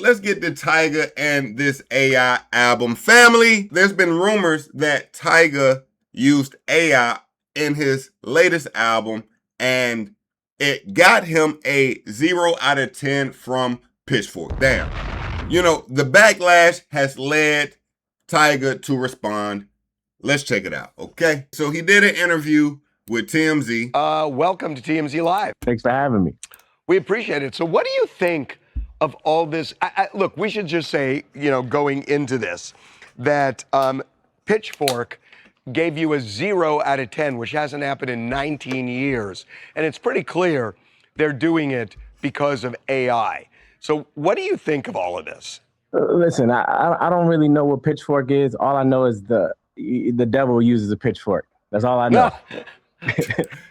Let's get to Tyga and this AI album. Family, there's been rumors that Tyga used AI in his latest album, and it got him a 0 out of 10 from Pitchfork. Damn. You know, the backlash has led Tyga to respond. Let's check it out, okay? So he did an interview with TMZ. Welcome to TMZ Live. Thanks for having me. We appreciate it. So what do you think of all this? Look, we should just say, you know, going into this, that Pitchfork gave you a 0 out of 10, which hasn't happened in 19 years. And it's pretty clear they're doing it because of AI. So what do you think of all of this? Listen, I don't really know what Pitchfork is. All I know is the devil uses a pitchfork. That's all I know.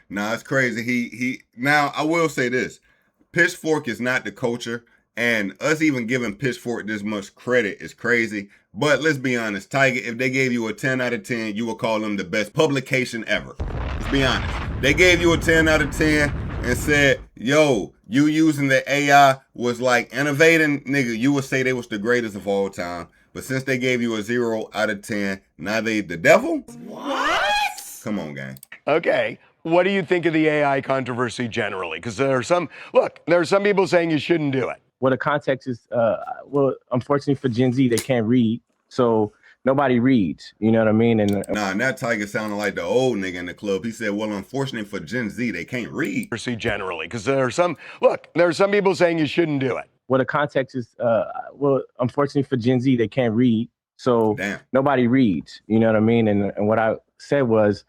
Nah, it's crazy. He now I will say this. Pitchfork is not the culture, and us even giving Pitchfork this much credit is crazy. But let's be honest, Tyga, if they gave you a 10 out of 10, you would call them the best publication ever. Let's be honest. They gave you a 10 out of 10 and said, yo, you using the AI was like innovating, nigga, you would say they was the greatest of all time. But since they gave you a 0 out of 10, now they the devil? What? Come on, gang. Okay. What do you think of the AI controversy generally? Because there are some people saying you shouldn't do it. Well, the context is, well, unfortunately for Gen Z, they can't read. So nobody reads, you know what I mean? And now Tyga sounded like the old nigga in the club. He said, well, unfortunately for Gen Z, they can't read. Generally, because there are some people saying you shouldn't do it. Well, the context is, well, unfortunately for Gen Z, they can't read. So nobody reads, you know what I mean? And what I said was,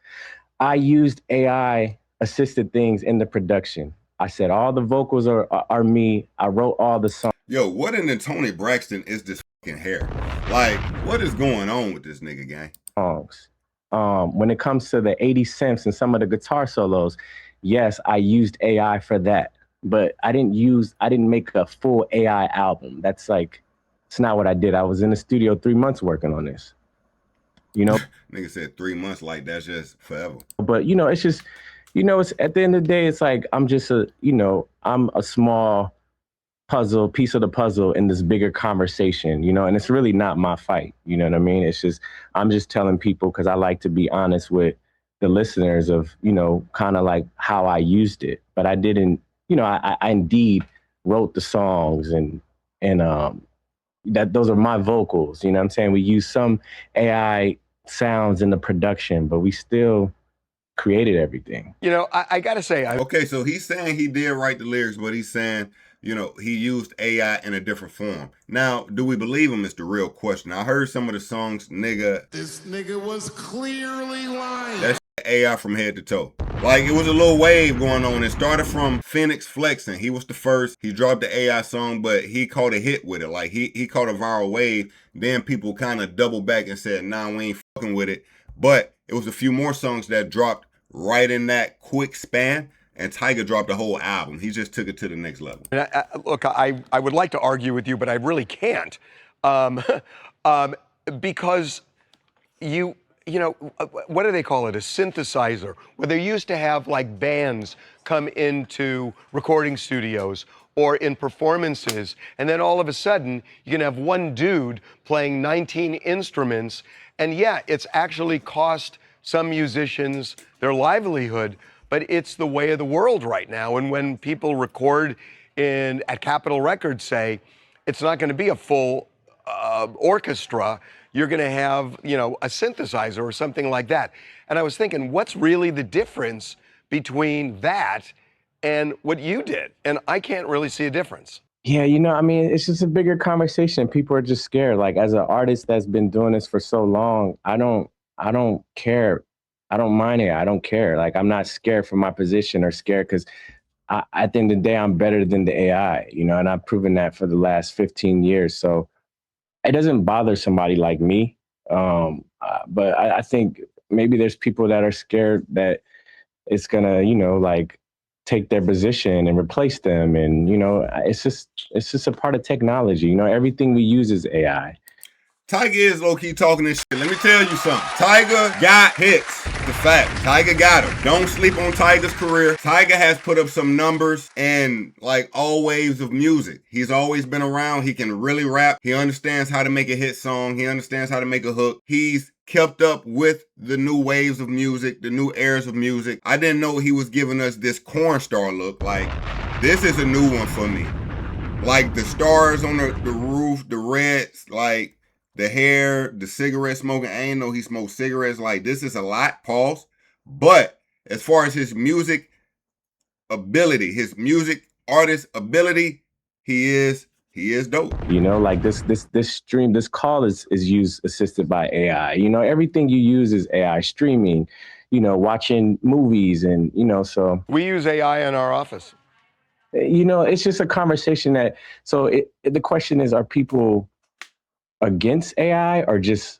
I used AI assisted things in the production. I said all the vocals are me. I wrote all the songs. Yo, what in the Tony Braxton is this fucking hair? Like, what is going on with this nigga, gang? Songs. When it comes to the 80 cents and some of the guitar solos, yes, I used AI for that. But I didn't make a full AI album. It's not what I did. I was in the studio 3 months working on this. You know, nigga said 3 months, like that's just forever. But you know, it's just, you know, it's at the end of the day, it's like I'm just I'm a small piece of the puzzle in this bigger conversation, you know, and it's really not my fight. You know what I mean? It's just I'm just telling people, because I like to be honest with the listeners of, you know, kind of like how I used it. But I didn't, you know, I indeed wrote the songs and that those are my vocals. You know what I'm saying? We use some AI sounds in the production, but we still created everything. You know, I gotta say, okay, so he's saying he did write the lyrics, but he's saying, you know, he used AI in a different form. Now, do we believe him is the real question. I heard some of the songs, nigga. This nigga was clearly lying. That's AI from head to toe. Like, it was a little wave going on. It started from Phoenix flexing. He was the first. He dropped the AI song, but he caught a hit with it. Like, he caught a viral wave. Then people kind of doubled back and said, nah, we ain't fucking with it. But it was a few more songs that dropped right in that quick span. And Tyga dropped a whole album. He just took it to the next level. Look, I would like to argue with you, but I really can't. Because you know, what do they call it? A synthesizer, where they used to have like bands come into recording studios or in performances, and then all of a sudden you can have one dude playing 19 instruments, and yeah, it's actually cost some musicians their livelihood, but it's the way of the world right now. And when people record at Capitol Records, say, it's not going to be a full orchestra. You're going to have, you know, a synthesizer or something like that. And I was thinking, what's really the difference between that and what you did? And I can't really see a difference. Yeah, you know, I mean, it's just a bigger conversation. People are just scared. Like, as an artist that's been doing this for so long, I don't care. I don't mind it. I don't care. Like, I'm not scared for my position or scared because at the end of the day, I'm better than the AI, you know, and I've proven that for the last 15 years. So it doesn't bother somebody like me. But I think maybe there's people that are scared that it's going to, you know, like take their position and replace them. And, you know, it's just a part of technology. You know, everything we use is AI. Tyga is low-key talking this shit. Let me tell you something. Tyga got hits. The fact. Tyga got him. Don't sleep on Tyga's career. Tyga has put up some numbers in like all waves of music. He's always been around. He can really rap. He understands how to make a hit song. He understands how to make a hook. He's kept up with the new waves of music, the new eras of music. I didn't know he was giving us this corn star look. Like, this is a new one for me. Like the stars on the roof, the reds, like the hair, the cigarette smoking. I ain't know he smoked cigarettes. Like, this is a lot, pause. But as far as his music ability, his music artist ability, he is dope. You know, like this call is used assisted by AI. You know, everything you use is AI, streaming, you know, watching movies, and you know, so we use AI in our office. You know, it's just a conversation that, so the question is, are people against AI or just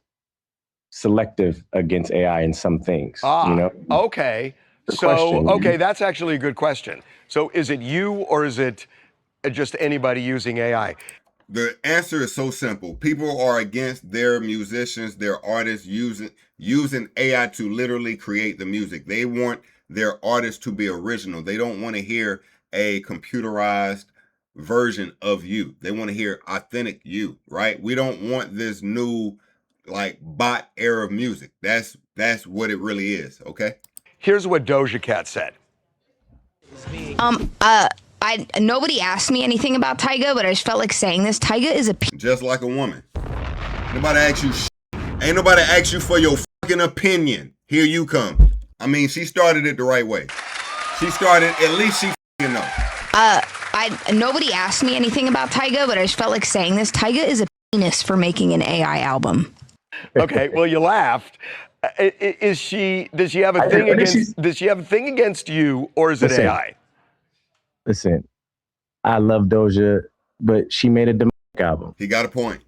selective against AI in some things? You know? Okay. Okay, that's actually a good question. So is it you or is it just anybody using AI? The answer is so simple. People are against their musicians, their artists using AI to literally create the music. They want their artists to be original. They don't want to hear a computerized version of you. They want to hear authentic you, right? We don't want this new like bot era of music. That's what it really is, okay? Here's what Doja Cat said. Nobody asked me anything about Tyga, but I just felt like saying this. Tyga is a just like a woman. Nobody asked you ain't nobody asked you for your fucking opinion. Here you come. I mean, she started it the right way. She started, at least she fucking know. Nobody asked me anything about Tyga, but I just felt like saying this. Tyga is a penis for making an AI album. Okay, well, you laughed. Does she have a thing against you, or is it AI? Listen, I love Doja, but she made a album. He got a point.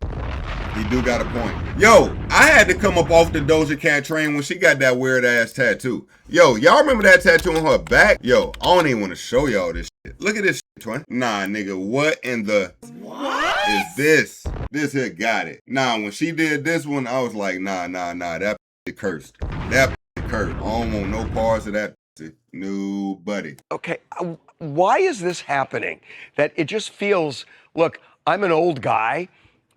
He do got a point. Yo, I had to come up off the Doja Cat train when she got that weird ass tattoo. Yo, y'all remember that tattoo on her back? Yo, I don't even want to show y'all this shit. Look at this shit, twin. Nah, nigga, what in the... What is this? This here got it. Nah, when she did this one, I was like, nah, that cursed. That cursed. I don't want no parts of that. Nobody. Okay, why is this happening? That it just feels, look, I'm an old guy,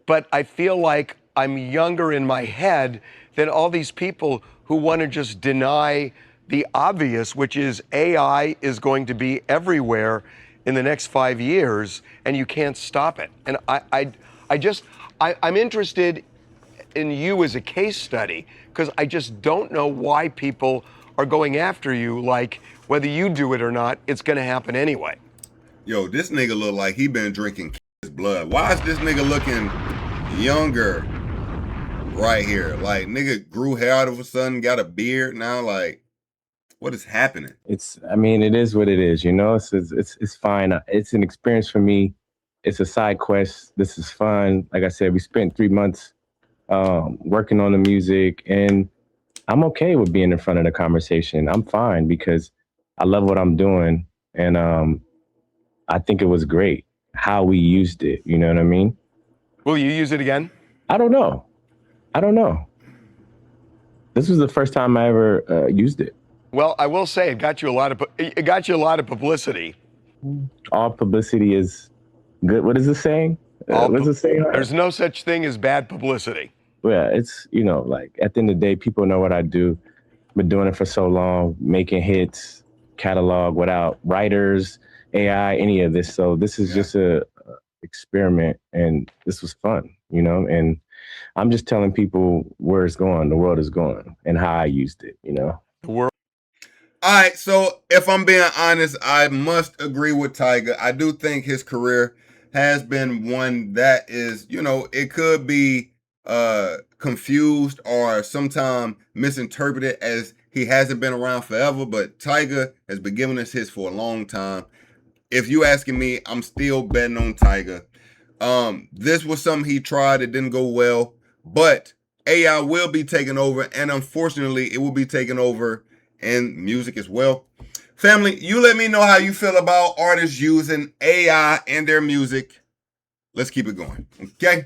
but I feel like I'm younger in my head than all these people who want to just deny the obvious, which is AI is going to be everywhere in the next 5 years, and you can't stop it. And I'm interested in you as a case study, because I just don't know why people are going after you. Like, whether you do it or not, it's going to happen anyway. Yo, this nigga look like he been drinking his blood. Why is this nigga looking younger right here? Like, nigga grew hair out of a sudden, got a beard now. Like, what is happening? I mean, it is what it is, you know? It's fine. It's an experience for me. It's a side quest. This is fun. Like I said, we spent 3 months working on the music, and I'm okay with being in front of the conversation. I'm fine because I love what I'm doing. And I think it was great how we used it. You know what I mean? Will you use it again? I don't know. This was the first time I ever used it. Well, I will say it got you a lot of publicity. All publicity is good. What is it saying? What is it saying? There's no such thing as bad publicity. Yeah, it's, you know, like at the end of the day, people know what I do. Been doing it for so long, making hits, catalog without writers, AI, any of this. So this is just a experiment, and this was fun, you know. And I'm just telling people where it's going, the world is going, and how I used it, you know. The world. All right, so if I'm being honest, I must agree with Tyga. I do think his career has been one that is, you know, it could be confused or sometimes misinterpreted as he hasn't been around forever, but Tyga has been giving us hits for a long time. If you asking me, I'm still betting on Tyga. This was something he tried, it didn't go well, but AI will be taking over, and unfortunately, it will be taking over in music as well. Family, you let me know how you feel about artists using AI in their music. Let's keep it going, okay?